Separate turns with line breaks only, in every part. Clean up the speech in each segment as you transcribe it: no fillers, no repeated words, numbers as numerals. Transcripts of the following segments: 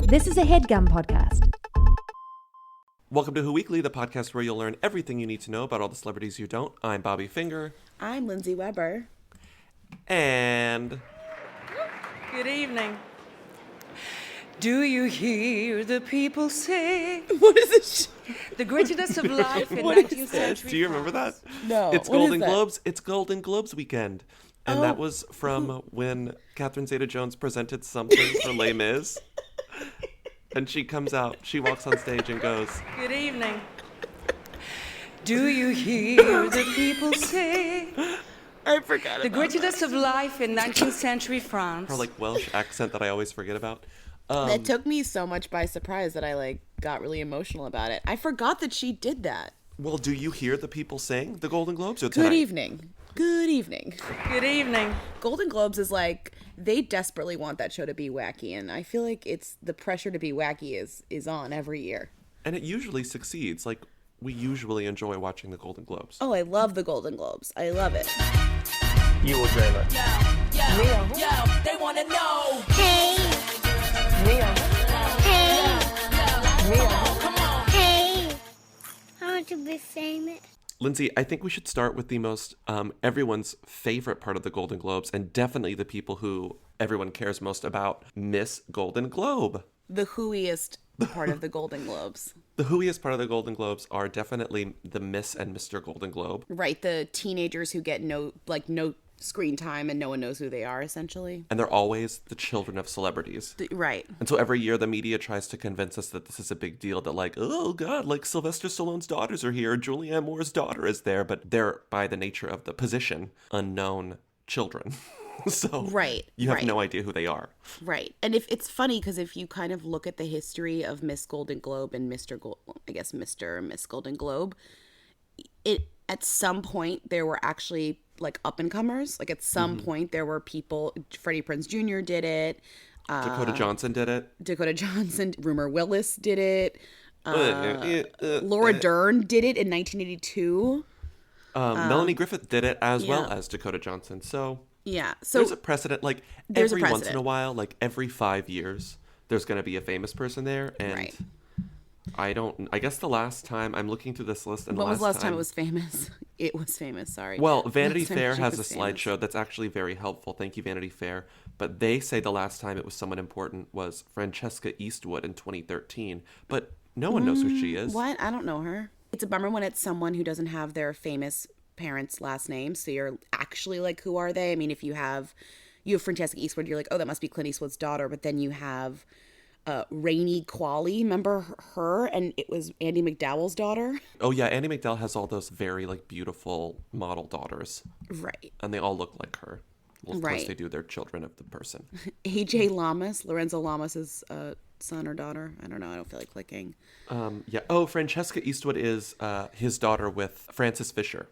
This is a HeadGum podcast.
Welcome to Who Weekly, the podcast where you'll learn everything you need to know about all the celebrities you don't. I'm Bobby Finger.
I'm Lindsay Weber.
And...
Good evening. Do you hear the people sing?
What is this?
The grittiness of life in
What is
19th century.
Do you remember that?
No.
It's
what is
Golden
that?
Globes. It's Golden Globes weekend. And that was from when Catherine Zeta-Jones presented something for Les Mis. And she comes out, she walks on stage and goes,
Good evening. Do you hear the people sing?
I forgot
The
about
grittiness of life in 19th century France.
her like Welsh accent that I always forget about.
that took me so much by surprise that I got really emotional about it. I forgot that she did that.
Well, do you hear the people sing the Golden Globes or tonight?
Good evening. Good evening.
Good evening.
Golden Globes is they desperately want that show to be wacky, and I feel like it's the pressure to be wacky is on every year.
And it usually succeeds. Like, we usually enjoy watching the Golden Globes.
Oh, I love the Golden Globes. I love it.
You will dream it.
Yo, they wanna know. Hey, come on.
Hey, I want to be famous.
Lindsay, I think we should start with the most everyone's favorite part of the Golden Globes, and definitely the people who everyone cares most about, Miss Golden Globe.
The whoiest part of the Golden Globes.
The whoiest part of the Golden Globes are definitely the Miss and Mr. Golden Globe.
Right, the teenagers who get no screen time and no one knows who they are, essentially.
And they're always the children of celebrities.
Right.
And so every year the media tries to convince us that this is a big deal, that like, oh God, like Sylvester Stallone's daughters are here, Julianne Moore's daughter is there, but they're, by the nature of the position, unknown children. So
Right,
you have
right.
no idea who they are.
Right. And if it's funny because if you kind of look at the history of Miss Golden Globe and Mr. and Miss Golden Globe, at some point there were actually up and comers. Like at some point there were people, Freddie Prinze Jr. did it.
Dakota Johnson did it.
Dakota Johnson, Rumor Willis did it. Laura Dern did it in 1982.
Melanie Griffith did it as well as Dakota Johnson. So
Yeah. So
there's a precedent. Like
there's a
every once in
precedent.
a while, like every 5 years, there's going to be a famous person there. And
Right.
I guess the last time I'm looking through this list, and
when was the last time it was famous? It was famous, sorry.
Well, Vanity
Last time
Fair
she
has a
was famous.
slideshow that's actually very helpful. Thank you, Vanity Fair. But they say the last time it was someone important was Francesca Eastwood in 2013. But no one knows who she is.
What? I don't know her. It's a bummer when it's someone who doesn't have their famous parents' last name. So you're actually like, who are they? I mean, if you have Francesca Eastwood, you're like, oh, that must be Clint Eastwood's daughter. But then you have Rainey Qualley, remember her? And it was Andy McDowell's daughter.
Oh, yeah. Andy McDowell has all those very beautiful model daughters.
Right.
And they all look like her. Well, of course
Right.
they do. They're children of the person.
AJ Lamas, Lorenzo Lamas' son or daughter. I don't know. I don't feel like clicking.
Yeah. Oh, Francesca Eastwood is his daughter with Frances Fisher,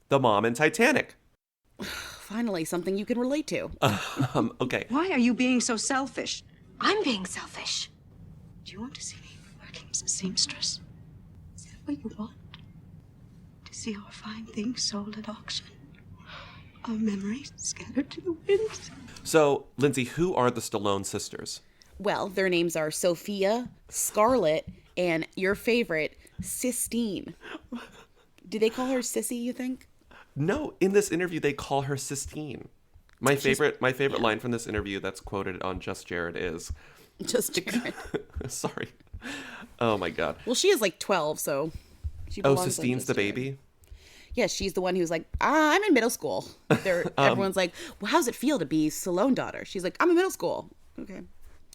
the mom in Titanic.
Finally, something you can relate to.
Okay.
Why are you being so selfish?
I'm being selfish.
Do you want to see me working as a seamstress? Is that what you want? To see our fine things sold at auction? Our memories scattered to the winds?
So, Lindsay, who are the Stallone sisters?
Well, their names are Sophia, Scarlett, and your favorite, Sistine. Do they call her Sissy, you think?
No, in this interview they call her Sistine. My favorite line from this interview that's quoted on Just Jared is,
Just Jared.
sorry. Oh my God.
Well, she is 12, so she
Oh,
belongs on
Sistine's
Just
the
Jared.
baby?
Yeah, she's the one who's like, I'm in middle school. Everyone's like, well, how's it feel to be Stallone daughter? She's like, I'm in middle school. Okay.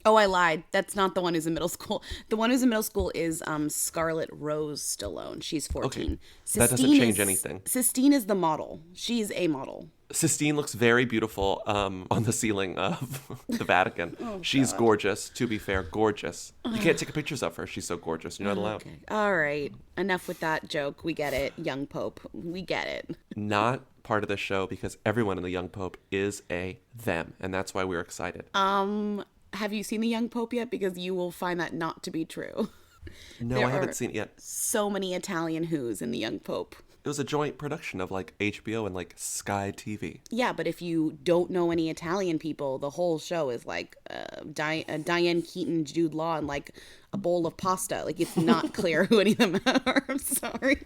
Oh, I lied. That's not the one who's in middle school. The one who's in middle school is Scarlett Rose Stallone. She's 14.
Okay. That doesn't change anything.
Sistine is the model. She's a model.
Sistine looks very beautiful on the ceiling of the Vatican. She's gorgeous, to be fair, gorgeous. You can't take pictures of her. She's so gorgeous. You're not allowed.
Okay. All right. Enough with that joke. We get it. Young Pope. We get it.
Not part of the show because everyone in the Young Pope is a them. And that's why we're excited.
Have you seen the Young Pope yet? Because you will find that not to be true.
No,
there
I haven't
are
seen it yet.
So many Italian who's in the Young Pope.
It was a joint production of like HBO and like Sky TV.
Yeah, but if you don't know any Italian people, the whole show is like Diane Keaton, Jude Law, and like a bowl of pasta. Like, it's not clear who any of them are. I'm sorry.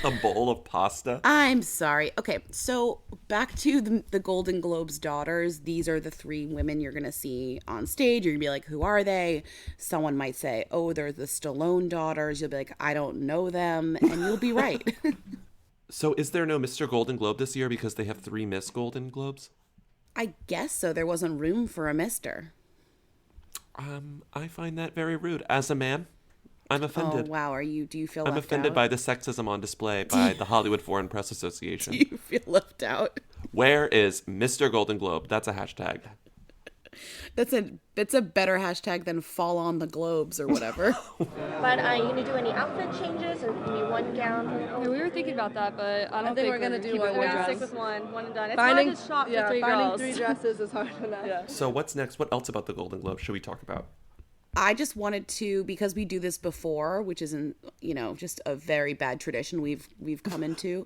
A bowl of pasta?
I'm sorry. Okay, so back to the Golden Globes daughters. These are the 3 women you're going to see on stage. You're going to be like, who are they? Someone might say, oh, they're the Stallone daughters. You'll be like, I don't know them. And you'll be right.
So is there no Mr. Golden Globe this year because they have 3 Miss Golden Globes?
I guess so. There wasn't room for a mister.
I find that very rude. As a man, I'm offended.
Oh, wow. Do you feel
I'm
left
offended
out?
by the sexism on display by the Hollywood Foreign Press Association.
Do you feel left out?
Where is Mr. Golden Globe? That's a hashtag.
It's a better hashtag than fall on the globes or whatever.
But are you going to do any outfit changes or maybe one gown?
Yeah, we were thinking about that, but I don't think
we're going to do
one.
We're
Dress.
stick with one and done. It's
Finding,
hard to shop
yeah,
for 3
finding
girls.
3 dresses is hard enough. Yeah.
So what's next? What else about the Golden Globe should we talk about?
I just wanted to, because we do this before, which isn't, just a very bad tradition we've come into.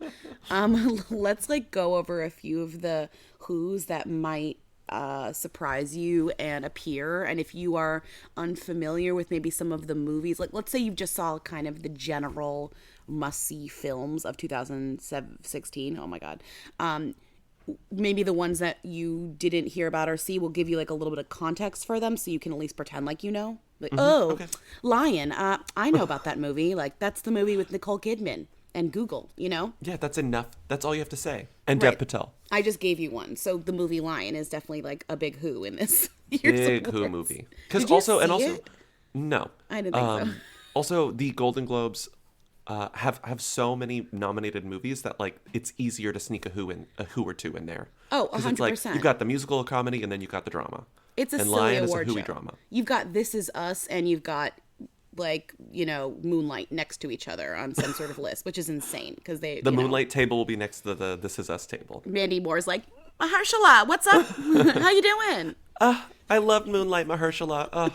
Let's like go over a few of the who's that might surprise you and appear. And if you are unfamiliar with maybe some of the movies, like let's say you just saw kind of the general must-see films of 2016. Oh my God. Maybe the ones that you didn't hear about or see will give you like a little bit of context for them, so you can at least pretend like you know. Like, okay. Lion. I know about that movie. Like, that's the movie with Nicole Kidman and Google,
Yeah, that's enough. That's all you have to say. And Dev Patel.
I just gave you one. So the movie Lion is definitely like a big who in this
year's Big who movie. Because no.
I didn't think so.
Also, the Golden Globes have so many nominated movies that like it's easier to sneak a who or two in there.
Oh, 100%.
It's like you've got the musical comedy and then you've got the drama.
It's a
and
silly
Lion
award
is a hooey
show.
drama.
You've got This Is Us and you've got like Moonlight next to each other on some sort of list, which is insane because the
Moonlight table will be next to the This Is Us table.
Mandy Moore's like, Mahershala, what's up? How you doing?
I love Moonlight, Mahershala.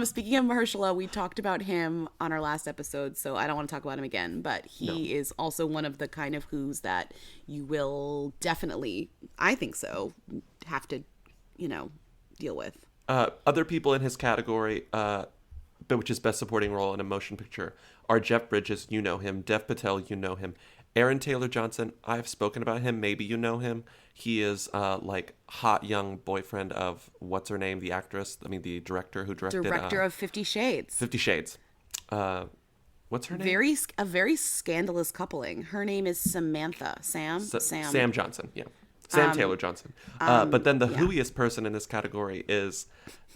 Speaking of Mahershala, we talked about him on our last episode, so I don't want to talk about him again, but he is also one of the kind of who's that you will definitely, I think so, have to, deal with.
Other people in his category, which is Best Supporting Role in a Motion Picture, are Jeff Bridges, you know him, Dev Patel, you know him, Aaron Taylor Johnson, I've spoken about him, maybe you know him. He is like hot young boyfriend of what's her name, the actress, the director who directed
of 50 Shades.
50 Shades. What's her name?
A very scandalous coupling. Her name is Samantha.
Sam Johnson, yeah. Sam Taylor Johnson. But then the whoiest person in this category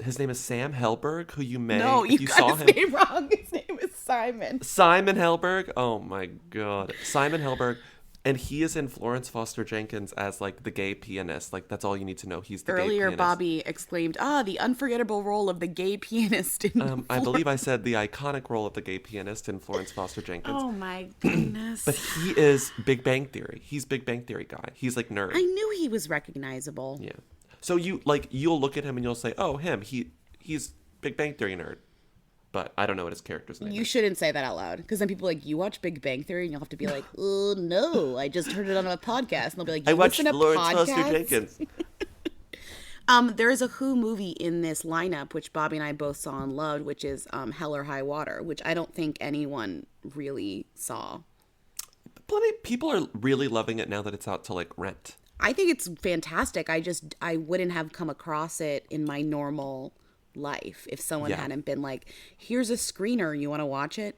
his name is Sam Helberg, who you may,
No, you got
saw
his
him.
name wrong. His name is Simon.
Simon Helberg. Oh my God. Simon Helberg. And he is in Florence Foster Jenkins as like the gay pianist. Like that's all you need to know. He's the gay pianist.
Earlier, Bobby exclaimed, the unforgettable role of the gay pianist in
I believe I said the iconic role of the gay pianist in Florence Foster Jenkins.
Oh my goodness.
But he is Big Bang Theory. He's Big Bang Theory guy. He's like nerd.
I knew he was recognizable.
Yeah. So you'll look at him and you'll say, oh, him. He's Big Bang Theory nerd. But I don't know what his character's name is.
You shouldn't say that out loud. Because then people are like, you watch Big Bang Theory? And you'll have to be like, oh, no. I just heard it on a podcast. And they'll be like, you
I watched
listen to
Florence
podcasts?
Foster Jenkins.
There is a Who movie in this lineup, which Bobby and I both saw and loved, which is Hell or High Water, which I don't think anyone really saw.
Plenty people are really loving it now that it's out to like rent.
I think it's fantastic. I wouldn't have come across it in my normal life if someone hadn't been like, here's a screener, you want to watch it,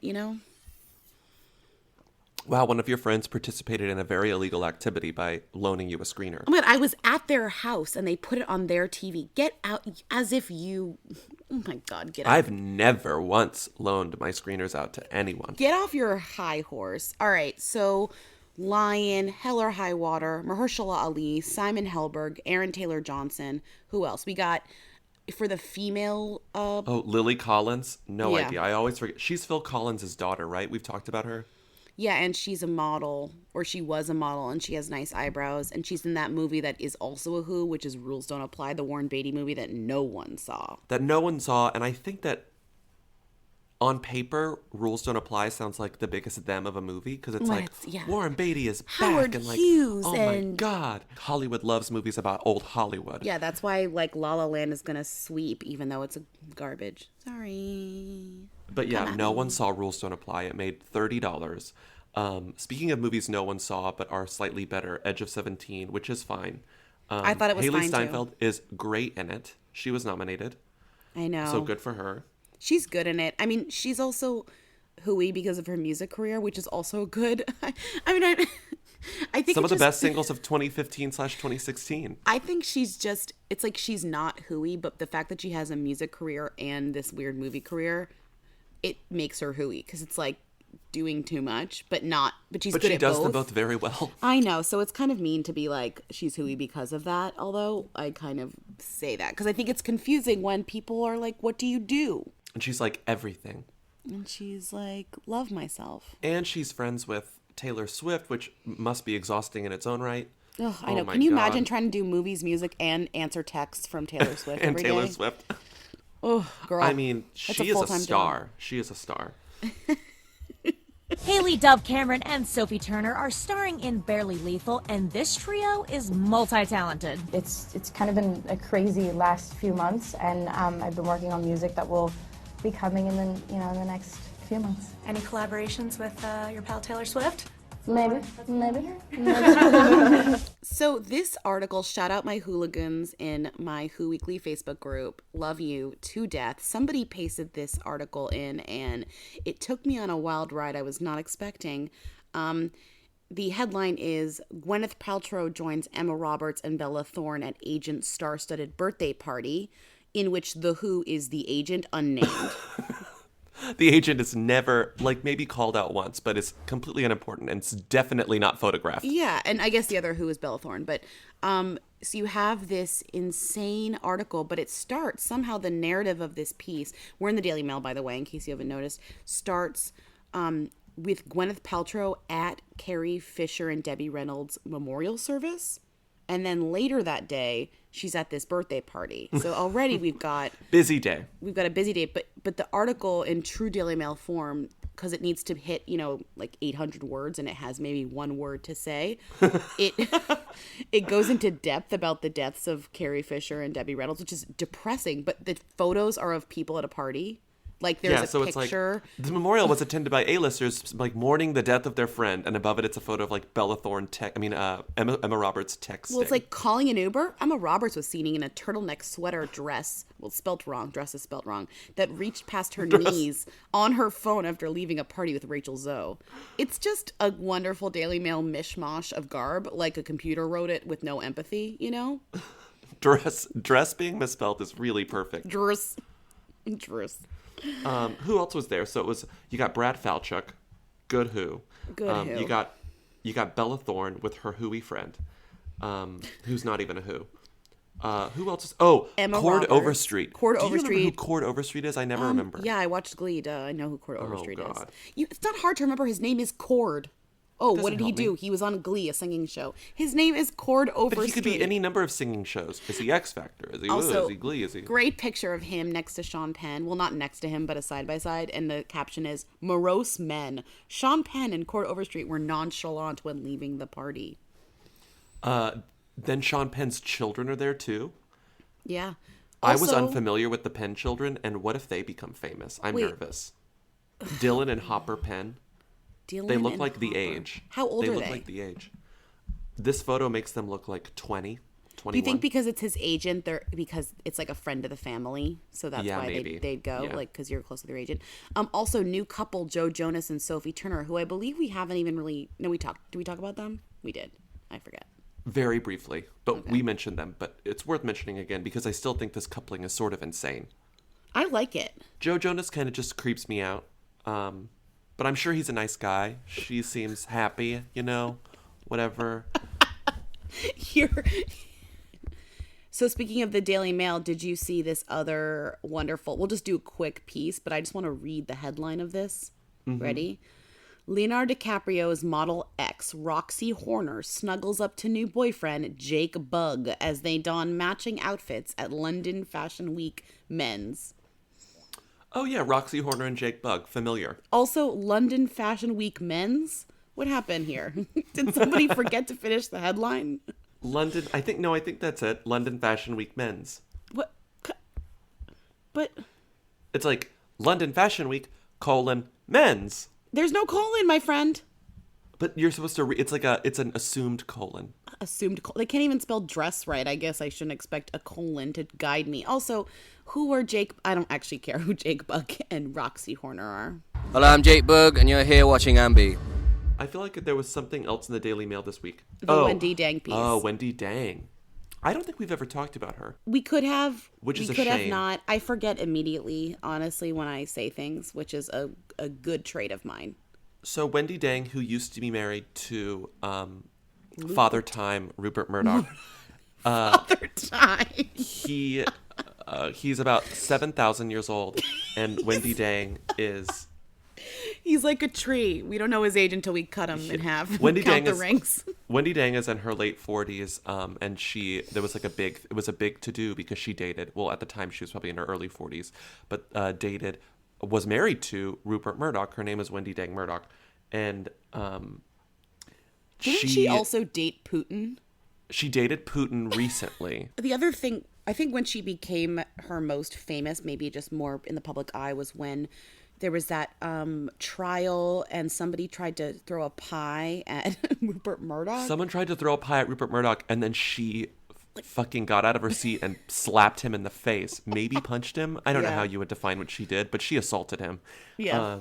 Wow, one of your friends participated in a very illegal activity by loaning you a screener.
Oh my God, I was at their house and they put it on their TV. Get out, as if you, oh my God, get out.
I've never once loaned my screeners out to anyone.
Get off your high horse. All right, so Lion, Hell or High Water, Mahershala Ali, Simon Helberg, Aaron Taylor Johnson. Who else? We got, for the female...
Lily Collins? No
Yeah.
idea. I always forget. She's Phil Collins' daughter, right? We've talked about her.
Yeah, and she's a model, or she was a model, and she has nice eyebrows. And she's in that movie that is also a Who, which is Rules Don't Apply, the Warren Beatty movie that no one saw.
That no one saw, and I think that... on paper, Rules Don't Apply sounds like the biggest them of a movie because it's like Warren Beatty is
Howard
back and like,
Hughes
oh my God, Hollywood loves movies about old Hollywood.
Yeah, that's why like La La Land is gonna sweep, even though it's a garbage. Sorry.
But yeah, no one saw Rules Don't Apply. It made $30. Speaking of movies no one saw but are slightly better, Edge of 17, which is fine.
I thought it was
Haley
fine
Steinfeld
too.
is great in it. She was nominated.
I know.
So good for her.
She's good in it. I mean, she's also hooey because of her music career, which is also good. I think
some of the best singles of 2015/2016.
I think it's like she's not hooey, but the fact that she has a music career and this weird movie career, it makes her hooey because it's like doing too much, but she's good at both. But she does them both
very well.
I know, so it's kind of mean to be like she's hooey because of that, although I kind of say that because I think it's confusing when people are like, what do you do?
And she's like, everything.
And she's like, love myself.
And she's friends with Taylor Swift, which must be exhausting in its own right.
Ugh, I know. Can you imagine trying to do movies, music, and answer texts from Taylor Swift
and
every
Taylor
day?
Swift.
Oh, girl.
I mean, she is a star. Job. She is a star.
Haley, Dove Cameron, and Sophie Turner are starring in Barely Lethal, and this trio is multi-talented.
It's kind of been a crazy last few months, and I've been working on music that will be coming in the next few months.
Any collaborations with your pal Taylor Swift?
Maybe.
So this article, shout out my hooligans in my Who Weekly Facebook group, love you to death. Somebody pasted this article in and it took me on a wild ride I was not expecting. The headline is, Gwyneth Paltrow joins Emma Roberts and Bella Thorne at agent's star-studded birthday party, in which the Who is the agent unnamed.
The agent is never, like, maybe called out once, but it's completely unimportant, and it's definitely not photographed.
Yeah, and I guess the other Who is Bella Thorne. But, so you have this insane article, but it starts, somehow the narrative of this piece, we're in the Daily Mail, by the way, in case you haven't noticed, starts with Gwyneth Paltrow at Carrie Fisher and Debbie Reynolds' memorial service. And then later that day, she's at this birthday party. So already we've got...
busy day.
We've got a busy day. But the article in true Daily Mail form, because it needs to hit, like 800 words and it has maybe one word to say, it goes into depth about the deaths of Carrie Fisher and Debbie Reynolds, which is depressing. But the photos are of people at a party. Like there's a picture.
It's like, the memorial was attended by A-listers like mourning the death of their friend, and above it it's a photo of like Bella Thorne Emma Roberts texting.
Well, it's like calling an Uber. Emma Roberts was seen in a turtleneck sweater dress. Well, spelt wrong. Dress is spelt wrong. That reached past her knees on her phone after leaving a party with Rachel Zoe. It's just a wonderful Daily Mail mishmash of garb, like a computer wrote it with no empathy,
Dress being misspelled is really perfect.
Dress.
Who else was there? So you got Brad Falchuk, good Who.
Good Who.
You got Bella Thorne with her Whoey friend, who's not even a Who. Who else is?
Emma
Cord
Roberts.
Overstreet.
Cord
Do you
Overstreet.
remember who Cord Overstreet is? I never remember.
Yeah, I watched Glee. I know who Cord Overstreet is.
God.
It's not hard to remember. His name is Cord. Oh, what did he do?
Me.
He was on Glee, a singing show. His name is Cord Overstreet.
But he could be any number of singing shows. Is he X Factor? Is he
also,
Is he Glee? Is he?
Great picture of him next to Sean Penn. Well, not next to him, but a side by side. And the caption is, morose men. Sean Penn and Cord Overstreet were nonchalant when leaving the party.
Then Sean Penn's children are there too.
Yeah.
I was unfamiliar with the Penn children, and what if they become famous? I'm nervous. Dylan and Hopper Penn. They look like the age.
How old are they?
They look like the age. This photo makes them look like 20, 21.
Do you think because it's his agent, because it's like a friend of the family, so that's why
maybe.
they'd go, like because you're close to their agent. Also, new couple Joe Jonas and Sophie Turner, who I believe we haven't even really. No, we talked. Did we talk about them? We did. I forget.
Very briefly, but we mentioned them. But it's worth mentioning again because I still think this coupling is sort of insane.
I like it. Joe
Jonas kind of just creeps me out. But I'm sure he's a nice guy. She seems happy, whatever.
So speaking of the Daily Mail, did you see this other wonderful, we'll just do a quick piece, but I just want to read the headline of this. Mm-hmm. Ready? Leonardo DiCaprio's Model X, Roxy Horner, snuggles up to new boyfriend Jake Bugg as they don matching outfits at London Fashion Week Men's.
Oh, yeah, Roxy Horner and Jake Bugg. Familiar.
Also, London Fashion Week men's. What happened here? Did somebody forget to finish the headline?
I think that's it. London Fashion Week men's.
What? But...
It's like London Fashion Week, men's.
There's no colon, my friend.
But you're supposed to it's an assumed colon.
Assumed colon. They can't even spell dress right. I guess I shouldn't expect a colon to guide me. Also, I don't actually care who Jake Bugg and Roxy Horner are.
Hello, I'm Jake Bugg, and you're here watching Ambi.
I feel like there was something else in the Daily Mail this week.
The Wendi Deng piece.
Oh, Wendi Deng. I don't think we've ever talked about her.
We could have.
Which is a
shame. We could have not. I forget immediately, honestly, when I say things, which is a good trait of mine.
So Wendi Deng, who used to be married to Father Time Rupert Murdoch.
Father Time.
He's about 7,000 years old, and Wendi Deng is...
He's like a tree. We don't know his age until we cut him in half.
Wendi Deng is in her late 40s, and it was a big to-do because she dated, well, at the time she was probably in her early 40s, but was married to Rupert Murdoch. Her name is Wendi Deng Murdoch. And
didn't she also date Putin?
She dated Putin recently.
The other thing, I think when she became her most famous, maybe just more in the public eye, was when there was that trial and somebody tried to throw a pie at Rupert Murdoch.
Someone tried to throw a pie at Rupert Murdoch, and then she fucking got out of her seat and slapped him in the face. Maybe punched him. I don't know how you would define what she did, but she assaulted him.
Yeah.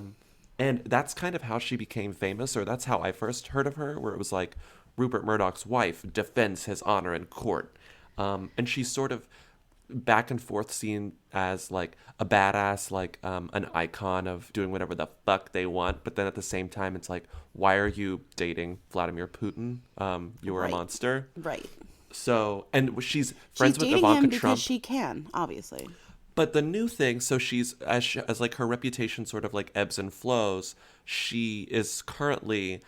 And that's kind of how she became famous, or that's how I first heard of her, where it was like Rupert Murdoch's wife defends his honor in court. And she's sort of back and forth seen as like a badass, like an icon of doing whatever the fuck they want. But then at the same time, it's like, why are you dating Vladimir Putin? You were a monster.
Right.
So, and she's friends with
dating
Ivanka
him because
Trump.
she can, obviously.
But the new thing, so she's, as like her reputation sort of like ebbs and flows, she is currently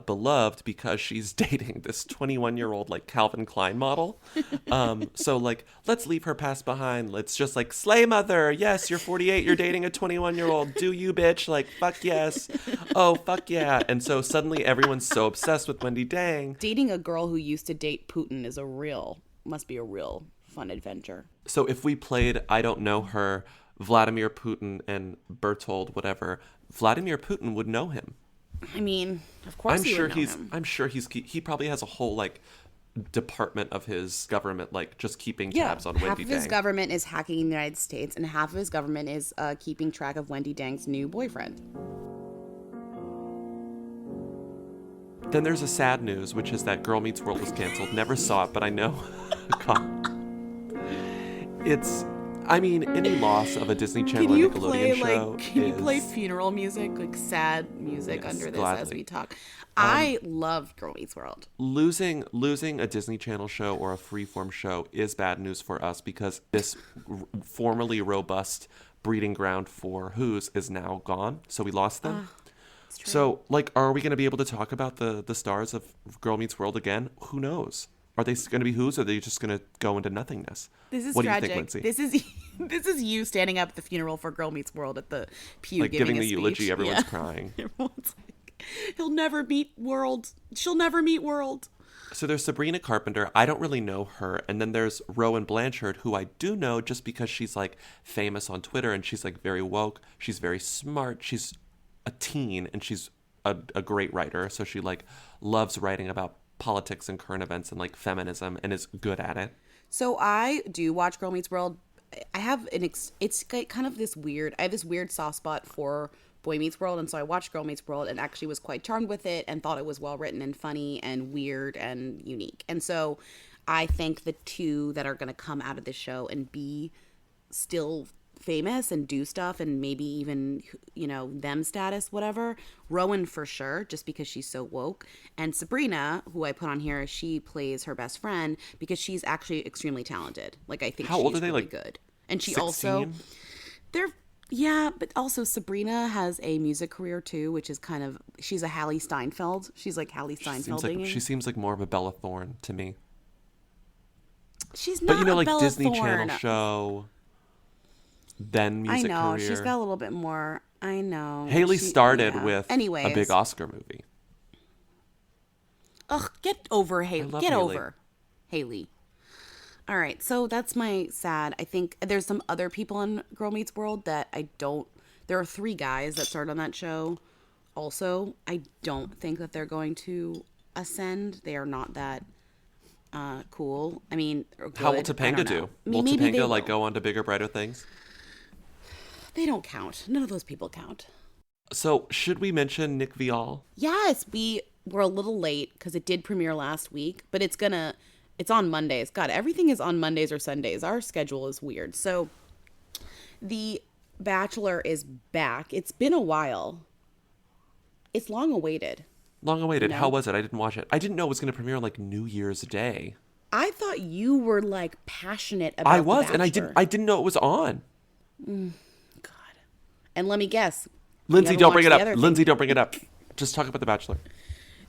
beloved because she's dating this 21-year-old like Calvin Klein model. So like, let's leave her past behind. Let's just like, slay mother. Yes, you're 48. You're dating a 21-year-old. Do you, bitch? Like, fuck yes. Oh, fuck yeah. And so suddenly everyone's so obsessed with Wendi Deng.
Dating a girl who used to date Putin must be a real fun adventure.
So if we played I Don't Know Her, Vladimir Putin and Bertold, whatever, Vladimir Putin would know him.
I mean, of course he would know him.
I'm sure he probably has a whole like department of his government like just keeping tabs on Wendi Deng.
Half of his government is hacking the United States, and half of his government is keeping track of Wendi Deng's new boyfriend.
Then there's a sad news, which is that Girl Meets World was canceled. Never saw it, but I know. God. Any loss of a Disney Channel or Nickelodeon show
Can you play funeral music, like sad music under this as we talk? I love Girl Meets World.
Losing a Disney Channel show or a freeform show is bad news for us because this formerly robust breeding ground for Who's is now gone. So we lost them. So, like, are we going to be able to talk about the stars of Girl Meets World again? Who knows? Are they going to be Who's, or are they just going to go into nothingness?
This is
what
tragic.
Do you think, Lindsay?
This is you standing up at the funeral for Girl Meets World at the pew,
like giving the
speech.
eulogy. Everyone's crying.
Everyone's like, he'll never meet World. She'll never meet World.
So there's Sabrina Carpenter. I don't really know her. And then there's Rowan Blanchard, who I do know just because she's like famous on Twitter and she's like very woke. She's very smart. She's a teen and she's a great writer. So she like loves writing about politics and current events and like feminism and is good at it.
So I do watch Girl Meets World. I have it's kind of this weird, I have this weird soft spot for Boy Meets World. And so I watched Girl Meets World and actually was quite charmed with it and thought it was well written and funny and weird and unique. And so I think the two that are going to come out of this show and be still famous and do stuff and maybe even, you know, them status, whatever. Rowan for sure, just because she's so woke. And Sabrina, who I put on here, she plays her best friend because she's actually extremely talented. Like, I think
How
she's
old are they?
really
Like
good. And she
16?
But also Sabrina has a music career too, which is kind of, she's a Hallie Steinfeld. She's like Hallie Steinfeld.
She seems like more of a Bella Thorne to me.
She's not,
but you know, like
Bella
Disney
Thorne.
Channel show. then music career.
I know. She's got a little bit more. I know.
Haley started with
Anyways.
a big Oscar movie.
Ugh, get over Haley. Get
Haley.
over Haley. All right, so that's my sad. I think there's some other people in Girl Meets World that I don't. There are 3 guys that started on that show. Also, I don't think that they're going to ascend. They are not that cool. I mean, good.
How will Topanga do? Will Topanga go on to bigger, brighter things?
They don't count. None of those people count.
So, should we mention Nick Viall?
Yes, we were a little late because it did premiere last week, but it's on Mondays. God, everything is on Mondays or Sundays. Our schedule is weird. So, The Bachelor is back. It's been a while. It's long awaited.
Long awaited.
No.
How was it? I didn't watch it. I didn't know it was going to premiere on like New Year's Day.
I thought you were like passionate about
I was,
The
and
Bachelor.
I didn't know it was on.
God. And let me guess.
Lindsay, don't bring it up. Lindsay, don't bring it up. Just talk about The Bachelor.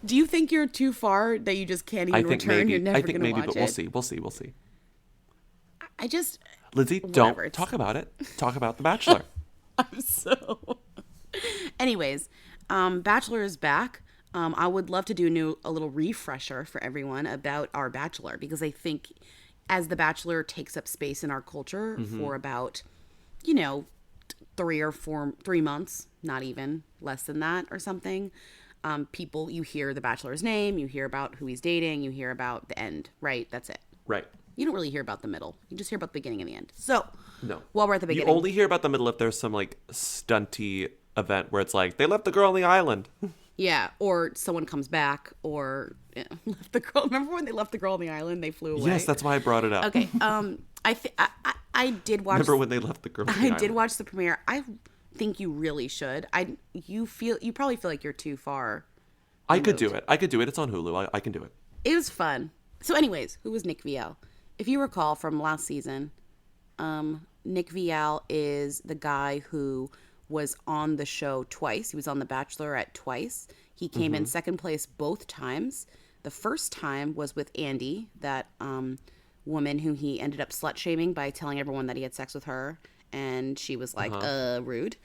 Do you think you're too far that you just can't even return?
Maybe.
You're never going to
maybe,
watch
but
it?
we'll see.
I just...
Lindsay,
whatever.
don't talk about it. Talk about The Bachelor.
I'm so... Anyways, Bachelor is back. I would love to do a little refresher for everyone about our Bachelor, because I think as The Bachelor takes up space in our culture for about, 3 months, not even less than that or something, people, you hear The Bachelor's name, you hear about who he's dating, you hear about the end, right? That's it.
Right.
You don't really hear about the middle. You just hear about the beginning and the end. So,
no.
While we're at the beginning.
You only hear about the middle if there's some like stunty event where it's like, they left the girl on the island.
Yeah, or someone comes back, or left the girl. Remember when they left the girl on the island? They flew away.
Yes, that's why I brought it up.
Okay. I did watch.
Remember when they left the girl on the island?
I did watch the premiere. I think you really should. You probably feel like you're too far.
I could do it. It's on Hulu. I can do it.
It was fun. So, anyways, who was Nick Viall? If you recall from last season, Nick Viall is the guy who was on the show twice. He was on The Bachelorette twice. He came in second place both times. The first time was with Andy, that woman who he ended up slut-shaming by telling everyone that he had sex with her. And she was like, rude.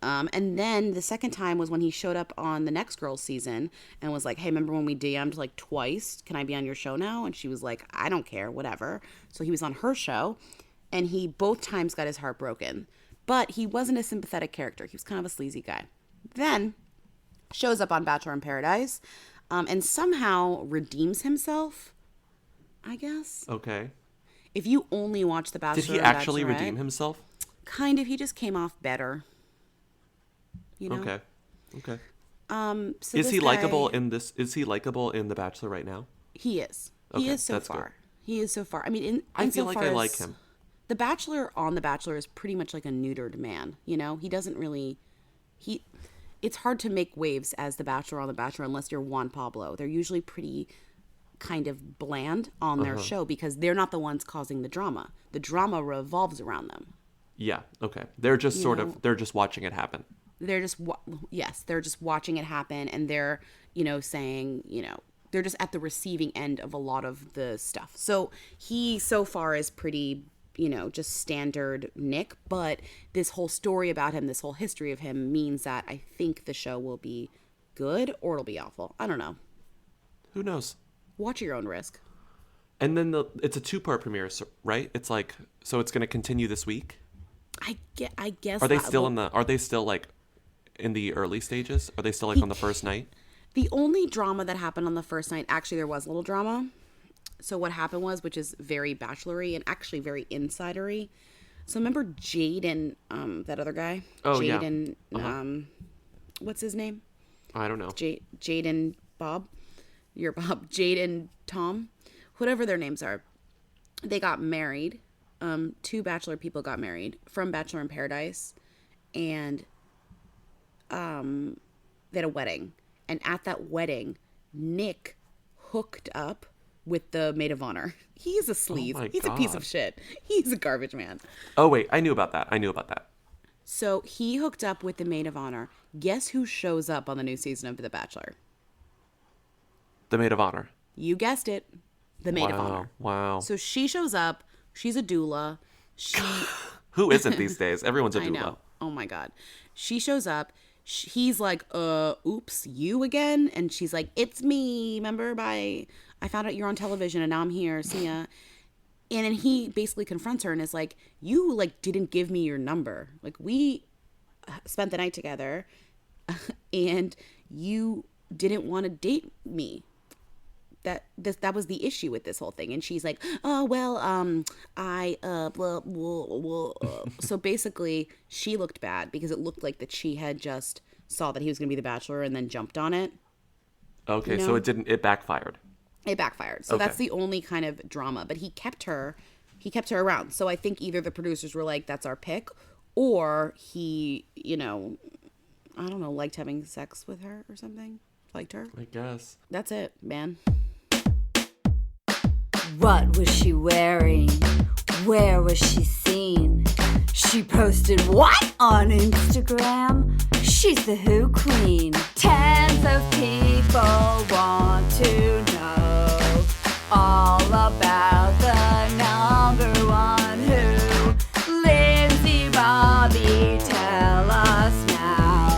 And then the second time was when he showed up on the Next Girl season and was like, hey, remember when we DM'd like twice? Can I be on your show now? And she was like, I don't care, whatever. So he was on her show, and he both times got his heart broken. But he wasn't a sympathetic character. He was kind of a sleazy guy. Then shows up on Bachelor in Paradise and somehow redeems himself, I guess.
Okay.
If you only watch The Bachelor,
did he actually redeem himself?
Kind of. He just came off better. You know?
Okay.
So
is he
guy,
likable in this? Is he likable in The Bachelor right now?
He is.
Okay,
he is so far.
Good.
He is so far. I mean,
I feel like I like him.
The Bachelor on The Bachelor is pretty much like a neutered man. You know, he doesn't really. It's hard to make waves as The Bachelor on The Bachelor unless you're Juan Pablo. They're usually pretty kind of bland on their show because they're not the ones causing the drama. The drama revolves around them.
Yeah. Okay. They're just they're just watching it happen.
They're just they're just watching it happen, and they're saying they're just at the receiving end of a lot of the stuff. So he so far is pretty just standard Nick, but this whole story about him, this whole history of him means that I think the show will be good or it'll be awful. I don't know. Who
knows?
Watch at your own risk.
And then it's a 2-part premiere, right? It's like, so it's going to continue this week.
I guess.
Are they still Are they still like in the early stages? Are they still like on the first night?
The only drama that happened on the first night, actually, there was a little drama. So what happened was, which is very bachelory and actually very insidery. So remember Jaden, that other guy?
Oh,
Jaden,
yeah.
What's his name?
I don't know.
Jaden Bob. You're Bob. Jaden Tom. Whatever their names are. They got married. 2 Bachelor people got married from Bachelor in Paradise. And they had a wedding. And at that wedding, Nick hooked up with the maid of honor. He's a sleaze.
Oh
He's a piece of shit. He's a garbage man.
Oh, wait. I knew about that.
So he hooked up with the maid of honor. Guess who shows up on the new season of The Bachelor?
The maid of honor.
You guessed it. The maid of honor.
Wow.
So she shows up. She's a doula. She
Who isn't these days? Everyone's a
I
doula.
know. Oh my God. She shows up. He's like, oops, you again? And she's like, it's me. Remember, I found out you're on television and now I'm here. See ya. And then he basically confronts her and is like, you like didn't give me your number. Like we spent the night together and you didn't want to date me. That was the issue with this whole thing. And she's like, oh, well, blah, blah, blah. So basically she looked bad because it looked like that she had just saw that he was going to be the Bachelor and then jumped on it.
Okay,
you know?
so it backfired.
It backfired. So that's the only kind of drama, but he kept her around. So I think either the producers were like, that's our pick, or he, I don't know, liked having sex with her or something. Liked her.
I guess.
That's it, man.
What was she wearing? Where was she seen? She posted what on Instagram? She's the Who Queen. Tens of people want to know all about the number one Who. Lindsay, Bobby, tell us now.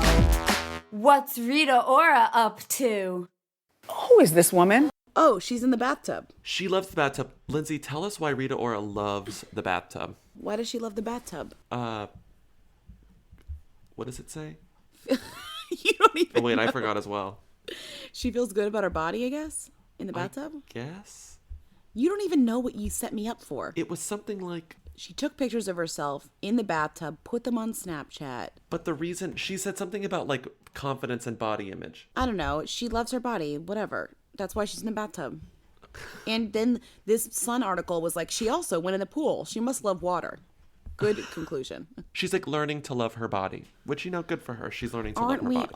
What's Rita Ora up to?
Who is this woman?
Oh, she's in the bathtub.
She loves the bathtub. Lindsay, tell us why Rita Ora loves the bathtub.
Why does she love the bathtub?
What does it say?
You don't even know.
I forgot as well.
She feels good about her body, I guess, in the bathtub?
Guess?
You don't even know what you set me up for.
It was something like...
She took pictures of herself in the bathtub, put them on Snapchat.
But the reason... She said something about, like, confidence and body image.
I don't know. She loves her body. Whatever. That's why she's in the bathtub. And then this Sun article was like, she also went in the pool. She must love water. Good conclusion.
She's like learning to love her body, which, good for her. She's learning to love her body.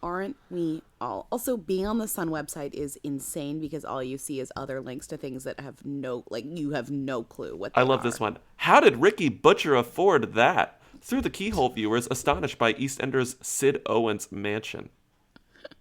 Aren't we all? Also, being on the Sun website is insane because all you see is other links to things that have you have no clue what they
I love
are.
this one. How did Ricky Butcher afford that? Through the keyhole viewers astonished by EastEnders Sid Owens mansion.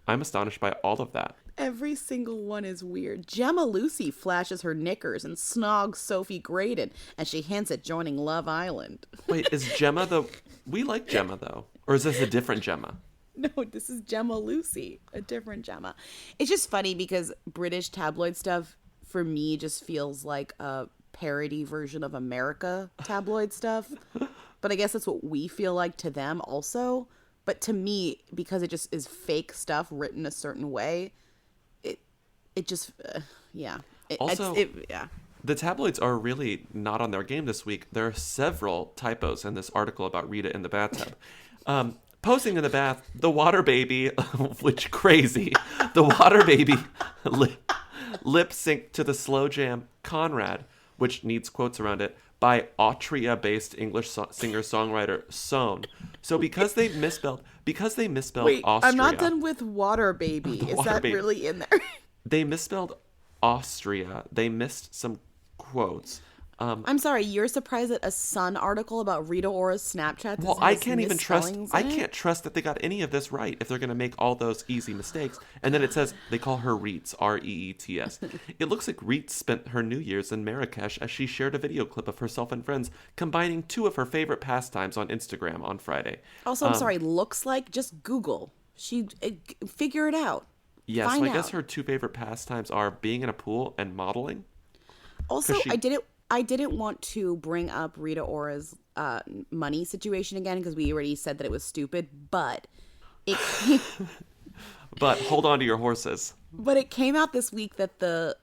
I'm astonished by all of that.
Every single one is weird. Gemma Lucy flashes her knickers and snogs Sophie Graydon as she hints at joining Love Island.
Wait, is Gemma the... We like Gemma, though. Or is this a different Gemma?
No, this is Gemma Lucy, a different Gemma. It's just funny because British tabloid stuff, for me, just feels like a parody version of America tabloid stuff. But I guess that's what we feel like to them also. But to me, because it just is fake stuff written a certain way... It just, yeah.
The tabloids are really not on their game this week. There are several typos in this article about Rita in the bathtub. Posing in the bath, the water baby, which crazy, the water baby lip sync to the slow jam Conrad, which needs quotes around it, by Austria-based English singer-songwriter Sohn. So because they misspelled
Wait,
Austria.
I'm not done with water baby. Is that baby. Really in there?
They misspelled Austria. They missed some quotes.
I'm sorry, you're surprised at a Sun article about Rita Ora's Snapchat?
Well, I can't even trust. I can't trust that they got any of this right if they're going to make all those easy mistakes. And then it says they call her Reets, Reets. It looks like Reets spent her New Year's in Marrakesh as she shared a video clip of herself and friends combining two of her favorite pastimes on Instagram on Friday.
Also, I'm sorry, looks like, just Google. Figure it out.
Yeah, so I guess her two favorite pastimes are being in a pool and modeling.
Also, I didn't want to bring up Rita Ora's money situation again because we already said that it was stupid, but it
But hold on to your horses.
But it came out this week that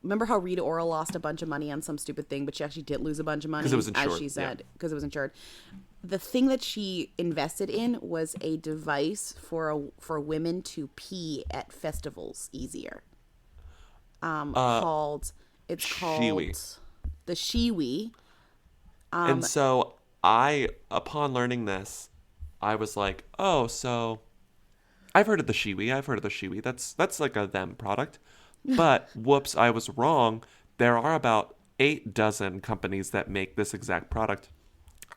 remember how Rita Ora lost a bunch of money on some stupid thing, but she actually did lose a bunch of money
because it was insured.
As she said, because it was insured. The thing that she invested in was a device for women to pee at festivals easier. Called
Shiwi.
The Shiwi.
And so upon learning this, I was like, oh, so I've heard of the Shiwi. That's like a them product. But whoops, I was wrong. There are about 8 dozen companies that make this exact product.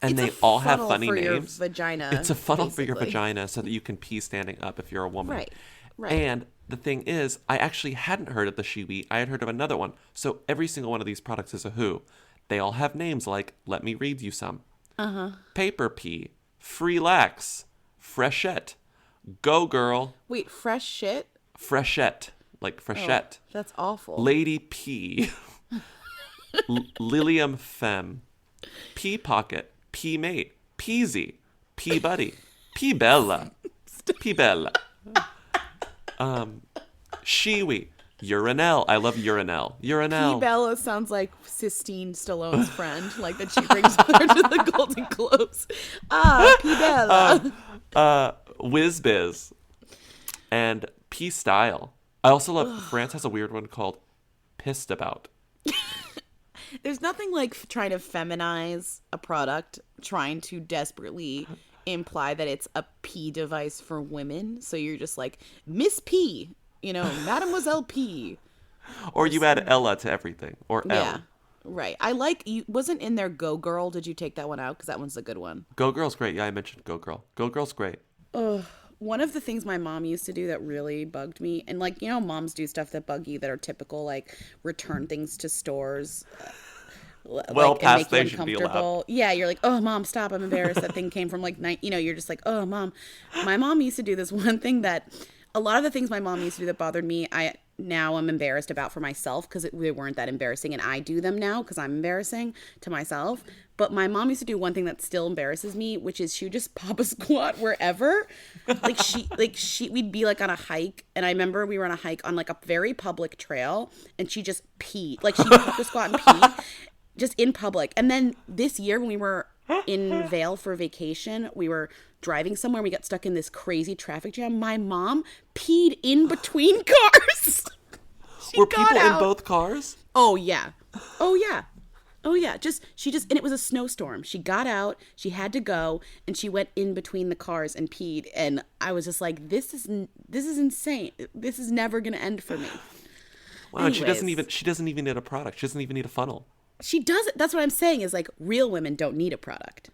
And they all have funny names.
Vagina,
it's a funnel
basically.
for your vagina so that you can pee standing up if you're a woman.
Right.
And the thing is, I actually hadn't heard of the Shiwi. I had heard of another one. So every single one of these products is a who. They all have names like, let me read you some. Paper Pea, Freelax, Freshette, Go Girl.
Wait, fresh shit?
Freshette, like freshette.
Oh, that's awful.
Lady P, Lilium Femme, Pea Pocket, Pea Mate, Peasy, Pea Buddy, Pea Bella, Pea Bella, Shiwi, Urinel. I love Urinel. Urinel.
Pea Bella sounds like Sistine Stallone's friend, like that she brings with her to the Golden Globes. Pea Bella.
Whiz Biz, and P Style. I also love, France has a weird one called Pissed About.
There's nothing like trying to feminize a product, trying to desperately imply that it's a pee device for women. So you're just like, Miss P, Mademoiselle P.
Or you add Ella to everything, or L.
Yeah, right. I like, you wasn't in there Go Girl. Did you take that one out? Because that one's a good one.
Go Girl's great. Yeah, I mentioned Go Girl. Go Girl's great.
Ugh. One of the things my mom used to do that really bugged me, and moms do stuff that bug you that are typical, like return things to stores.
Past they should be allowed.
Yeah, you're like, oh, Mom, stop. I'm embarrassed. That thing came from you're just like, oh, Mom. My mom used to do this one thing that a lot of the things my mom used to do that bothered me, now I'm embarrassed about for myself because they weren't that embarrassing, and I do them now because I'm embarrassing to myself. But my mom used to do one thing that still embarrasses me, which is she would just pop a squat wherever. We'd be like on a hike, and I remember we were on a hike on like a very public trail, and she just peed. Like she popped a squat and peed just in public. And then this year when we were in Viall for vacation, we were driving somewhere, we got stuck in this crazy traffic jam. My mom peed in between cars.
Were people in both cars?
Oh yeah. And it was a snowstorm. She got out, she had to go, and she went in between the cars and peed. And I was just like, this is insane. This is never going to end for me.
Wow, and she doesn't even need a product. She doesn't even need a funnel.
She does it. That's what I'm saying is like real women don't need a product.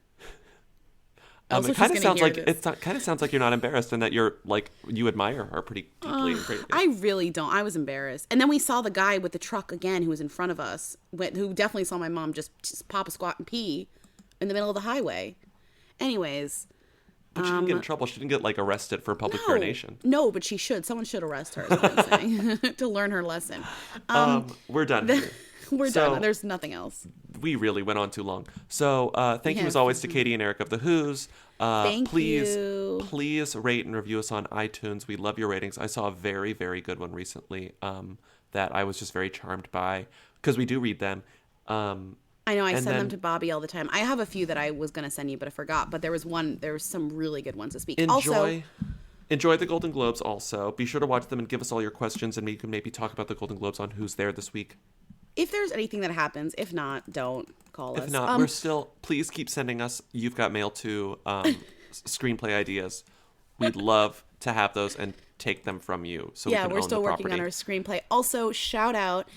It kind of sounds like you're not embarrassed and that you're like you admire her pretty deeply. And greatly.
I really don't. I was embarrassed. And then we saw the guy with the truck again who was in front of us, who definitely saw my mom just pop a squat and pee in the middle of the highway. Anyways.
But she didn't get in trouble. She didn't get like arrested for public urination.
No, but she should. Someone should arrest her, is what I'm saying, to learn her lesson.
We're done here.
We're done. There's nothing else.
We really went on too long. So thank you as always to Katie and Eric of The Who's. Please rate and review us on iTunes. We love your ratings. I saw a very, very good one recently that I was just very charmed by because we do read them.
I know. I send them to Bobby all the time. I have a few that I was going to send you, but I forgot. But there was some really good ones this week.
Enjoy the Golden Globes also. Be sure to watch them and give us all your questions, and we can maybe talk about the Golden Globes on Who's There this week.
If there's anything that happens, if not, don't call us.
If not, please keep sending us You've Got Mail to screenplay ideas. We'd love to have those and take them from you so we can own the property. Yeah, we're still working on
our screenplay. Also, shout out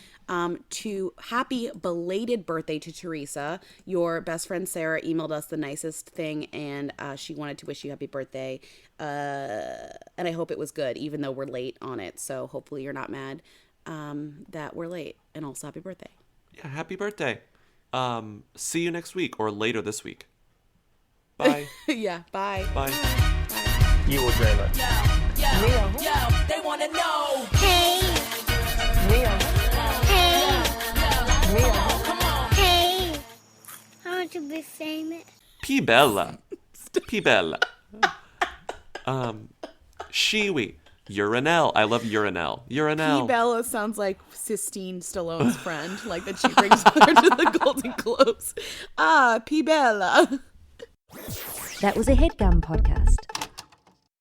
to happy belated birthday to Teresa. Your best friend Sarah emailed us the nicest thing, and she wanted to wish you happy birthday. And I hope it was good, even though we're late on it. So hopefully you're not mad that we're late. And also happy birthday.
Yeah, happy birthday. See you next week or later this week. Bye.
Yeah, bye.
Bye.
You will dream it.
Yo, they want to know.
Hey. Hey. I want to be famous.
P Bella. P Bella. Shiwi. Urinel. I love Urinel. Urinel.
P Bella sounds like Sistine Stallone's friend, like that she brings with her to the Golden Globes. P Bella.
That was a HeadGum podcast.